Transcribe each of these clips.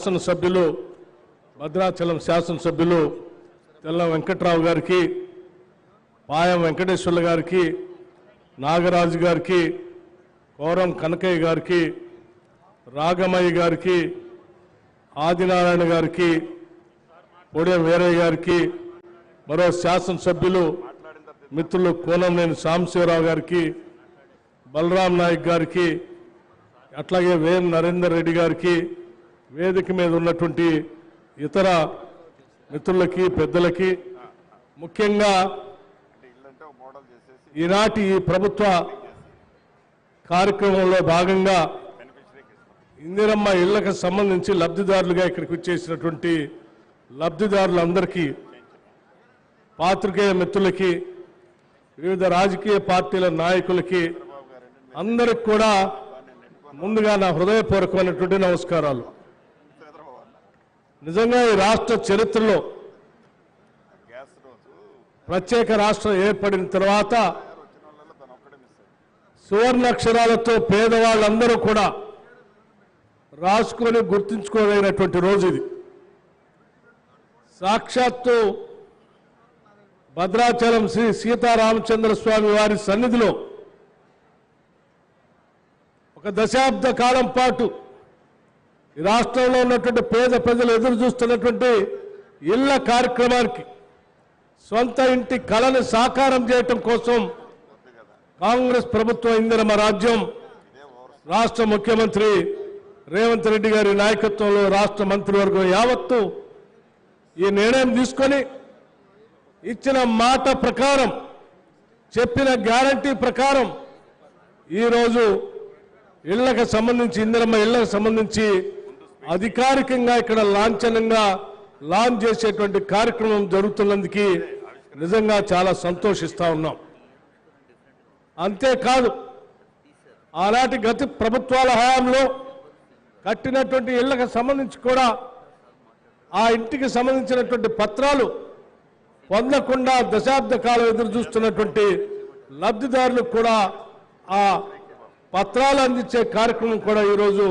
శాసనసభ్యులు భద్రాచలం శాసనసభ్యులు తెల్ల వెంకట్రావు గారికి, పాయం వెంకటేశ్వర్ల గారికి, నాగరాజు గారికి, కోరం కనకయ్య గారికి, రాగమయ్య గారికి, ఆదినారాయణ గారికి, పొడే వీరయ్య గారికి, మరో శాసనసభ్యులు మిత్రులు కోనంనేని సాంబశివరావు గారికి, బలరాం నాయక్ గారికి, అట్లాగే వేం నరేందర్ రెడ్డి గారికి, వేదిక మీద ఉన్నటువంటి ఇతర మిత్రులకి, పెద్దలకి, ముఖ్యంగా ఈనాటి ఈ ప్రభుత్వ కార్యక్రమంలో భాగంగా ఇందిరమ్మ ఇళ్లకు సంబంధించి లబ్ధిదారులుగా ఇక్కడికి వచ్చేసినటువంటి లబ్ధిదారులందరికీ, పాత్రికేయ మిత్రులకి, వివిధ రాజకీయ పార్టీల నాయకులకి అందరికి కూడా ముందుగా నా హృదయపూర్వకమైనటువంటి నమస్కారాలు. నిజంగా ఈ రాష్ట్ర చరిత్రలో ప్రత్యేక రాష్ట్రం ఏర్పడిన తర్వాత సువర్ణాక్షరాలతో పేదవాళ్ళందరూ కూడా రాసుకొని గుర్తుంచుకోదగినటువంటి రోజు ఇది. సాక్షాత్తు భద్రాచలం శ్రీ సీతారామచంద్ర స్వామి వారి సన్నిధిలో ఒక దశాబ్ద కాలం పాటు ఈ రాష్ట్రంలో ఉన్నటువంటి పేద ప్రజలు ఎదురు చూస్తున్నటువంటి ఇళ్ల కార్యక్రమానికి, సొంత ఇంటి కళను సాకారం చేయటం కోసం కాంగ్రెస్ ప్రభుత్వం, ఇందిరమ్మ రాజ్యం, రాష్ట్ర ముఖ్యమంత్రి రేవంత్ రెడ్డి గారి నాయకత్వంలో రాష్ట్ర మంత్రివర్గం యావత్తు ఈ నిర్ణయం తీసుకొని ఇచ్చిన మాట ప్రకారం, చెప్పిన గ్యారంటీ ప్రకారం ఈరోజు ఇళ్లకు సంబంధించి, ఇందిరమ్మ ఇళ్లకు సంబంధించి అధికారికంగా ఇక్కడ లాంఛనంగా లాంచ్ చేసేటువంటి కార్యక్రమం జరుగుతున్నందుకు నిజంగా చాలా సంతోషిస్తా ఉన్నాం. అంతేకాదు, ఆనాటి గత ప్రభుత్వాల హయాంలో కట్టినటువంటి ఇళ్లకు సంబంధించి కూడా ఆ ఇంటికి సంబంధించినటువంటి పత్రాలు పొందకుండా దశాబ్ద కాలం ఎదురు చూస్తున్నటువంటి లబ్ధిదారులకు కూడా ఆ పత్రాలు అందించే కార్యక్రమం కూడా ఈరోజు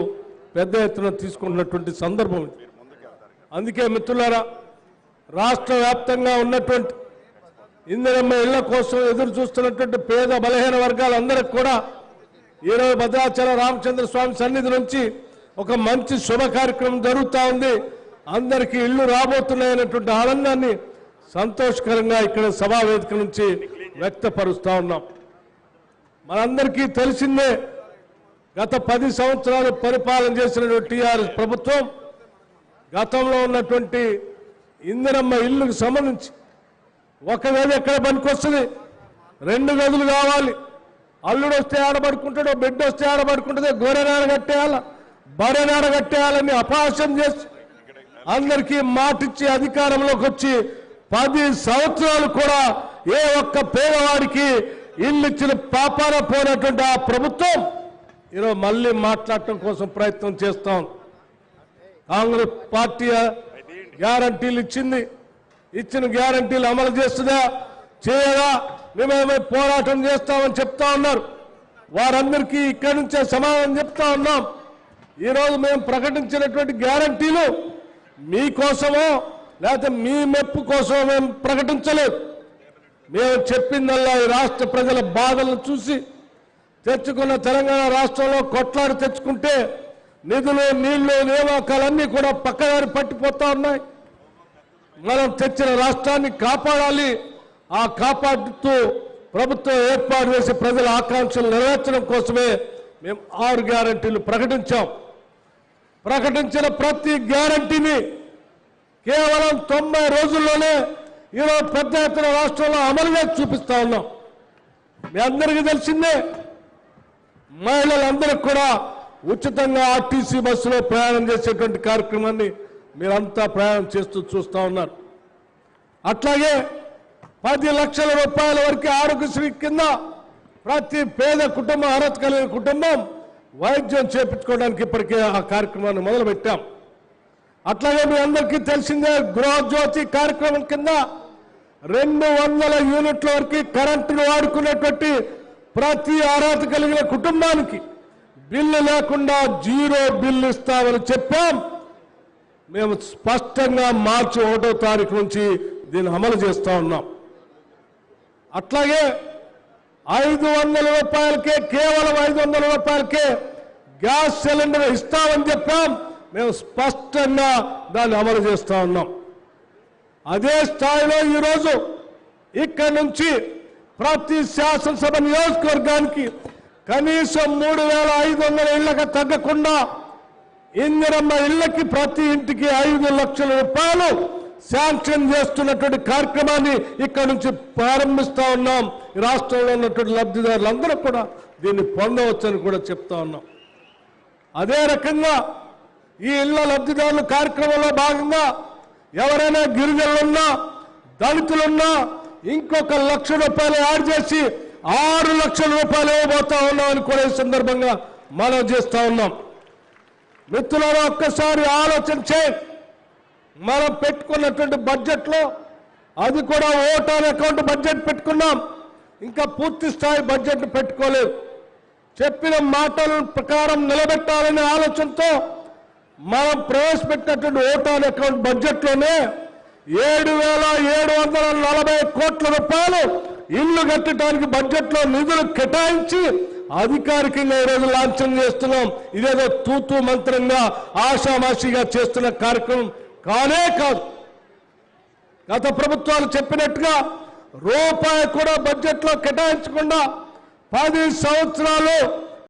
పెద్ద ఎత్తున తీసుకుంటున్నటువంటి సందర్భం. అందుకే మిత్రులారా, రాష్ట్ర వ్యాప్తంగా ఉన్నటువంటి ఇందిరమ్మ ఇళ్ల కోసం ఎదురు చూస్తున్నటువంటి పేద బలహీన వర్గాలందరికీ కూడా ఈరోజు భద్రాచల రామచంద్ర స్వామి సన్నిధి నుంచి ఒక మంచి శుభ కార్యక్రమం జరుగుతూ ఉంది. అందరికీ ఇళ్లు రాబోతున్నాయనేటువంటి ఆనందాన్ని సంతోషకరంగా ఇక్కడ సభా వేదిక నుంచి వ్యక్తపరుస్తూ ఉన్నాం. మనందరికీ తెలిసిందే, గత 10 సంవత్సరాలు పరిపాలన చేసినటువంటి టీఆర్ఎస్ ప్రభుత్వం గతంలో ఉన్నటువంటి ఇందిరమ్మ ఇల్లుకు సంబంధించి ఒక గది ఎక్కడ పనికొస్తుంది, 2 గదులు కావాలి, అల్లుడు వస్తే ఆడబడుకుంటాడో, బిడ్డ వస్తే ఆడబడుకుంటుందో, గోరెనాడ కట్టేయాలా, బడనాడ కట్టేయాలని అపహాస్యం చేసి అందరికీ మాటిచ్చి అధికారంలోకి వచ్చి 10 సంవత్సరాలు కూడా ఏ ఒక్క పేదవాడికి ఇల్లు ఇచ్చిన పాపాన పోయినటువంటి ఆ ప్రభుత్వం ఈరోజు మళ్ళీ మాట్లాడటం కోసం ప్రయత్నం చేస్తాం. కాంగ్రెస్ పార్టీ గ్యారంటీలు ఇచ్చింది, ఇచ్చిన గ్యారంటీలు అమలు చేస్తుందా, చేయదా, మేమేమో పోరాటం చేస్తామని చెప్తా ఉన్నారు. వారందరికీ ఇక్కడి నుంచే సమాధానం చెప్తా ఉన్నాం. ఈరోజు మేము ప్రకటించినటువంటి గ్యారంటీలు మీకోసమో లేకపోతే మీ మెప్పు కోసమో మేము ప్రకటించలేదు. మేము చెప్పిందల్లా ఈ రాష్ట్ర ప్రజల బాధలను చూసి తెచ్చుకున్న తెలంగాణ రాష్ట్రంలో కొట్లాడి తెచ్చుకుంటే నిధులు, నీళ్లు, నియామకాలన్నీ కూడా పక్కదారి పట్టిపోతా ఉన్నాయి. మనం తెచ్చిన రాష్ట్రాన్ని కాపాడాలి. ఆ కాపాడుతూ ప్రభుత్వం ఏర్పాటు చేసి ప్రజల ఆకాంక్షలు నెరవేర్చడం కోసమే మేము 6 గ్యారంటీలు ప్రకటించాం. ప్రకటించిన ప్రతి గ్యారంటీని కేవలం 90 రోజుల్లోనే ఈరోజు పెద్ద ఎత్తున రాష్ట్రంలో అమలు చేసి చూపిస్తా ఉన్నాం. మీ అందరికీ తెలిసిందే, మహిళలందరికీ కూడా ఉచితంగా ఆర్టీసీ బస్సులో ప్రయాణం చేసేటువంటి కార్యక్రమాన్ని మీరంతా ప్రయాణం చేస్తూ చూస్తూ ఉన్నారు. అట్లాగే 10 లక్షల రూపాయల వరకు ఆరోగ్యశ్రీ కింద ప్రతి పేద కుటుంబం, అర్హత కలిగిన కుటుంబం వైద్యం చేయించుకోవడానికి ఇప్పటికే ఆ కార్యక్రమాన్ని మొదలుపెట్టాం. అట్లాగే మీ అందరికీ తెలిసిందే, గృహజ్యోతి కార్యక్రమం కింద 200 యూనిట్ల వరకు కరెంటును వాడుకునేటువంటి ప్రతి అర్హత కలిగిన కుటుంబానికి బిల్లు లేకుండా 0 బిల్లు ఇస్తామని చెప్పాం. మేము స్పష్టంగా మార్చి 1వ తారీఖు నుంచి దీన్ని అమలు చేస్తా ఉన్నాం. అట్లాగే 500 రూపాయలకే, కేవలం 500 రూపాయలకే గ్యాస్ సిలిండర్ ఇస్తామని చెప్పాం. మేము స్పష్టంగా దాన్ని అమలు చేస్తా ఉన్నాం. అదే స్థాయిలో ఈరోజు ఇక్కడి నుంచి ప్రతి శాసనసభ నియోజకవర్గానికి కనీసం 3,500 ఇళ్లకు తగ్గకుండా ఇందిరమ్మ ఇళ్లకి ప్రతి ఇంటికి 5 లక్షల రూపాయలు శాంక్షన్ చేస్తున్నటువంటి కార్యక్రమాన్ని ఇక్కడ నుంచి ప్రారంభిస్తా ఉన్నాం. ఈ రాష్ట్రంలో ఉన్నటువంటి లబ్ధిదారులందరూ కూడా దీన్ని పొందవచ్చని కూడా చెప్తా ఉన్నాం. అదే రకంగా ఈ ఇళ్ల లబ్ధిదారుల కార్యక్రమంలో భాగంగా ఎవరైనా గిరిజనులున్నా, దళితులున్నా ఇంకొక 1 లక్ష రూపాయలు యాడ్ చేసి 6 లక్షల రూపాయలు ఇవ్వబోతా ఉన్నామని కూడా ఈ సందర్భంగా మనం చేస్తా ఉన్నాం. మిత్రులారా, ఒక్కసారి ఆలోచన చేయండి. మనం పెట్టుకున్నటువంటి బడ్జెట్లో అది కూడా ఓట్ ఆన్ అకౌంట్ బడ్జెట్ పెట్టుకున్నాం. ఇంకా పూర్తి స్థాయి బడ్జెట్ పెట్టుకోలేదు. చెప్పిన మాటల ప్రకారం నిలబెట్టాలనే ఆలోచనతో మనం ప్రవేశపెట్టినటువంటి ఓట్ ఆన్ అకౌంట్ బడ్జెట్లోనే 7,740 కోట్ల రూపాయలు ఇళ్లు కట్టడానికి బడ్జెట్లో నిధులు కేటాయించి అధికారికంగా ఈరోజు లాంఛనం చేస్తున్నాం. ఇదేదో తూతూ మంత్రంగా ఆషామాషిగా చేస్తున్న కార్యక్రమం కానే కాదు. గత ప్రభుత్వాలు చెప్పినట్టుగా రూపాయి కూడా బడ్జెట్లో కేటాయించకుండా 10 సంవత్సరాలు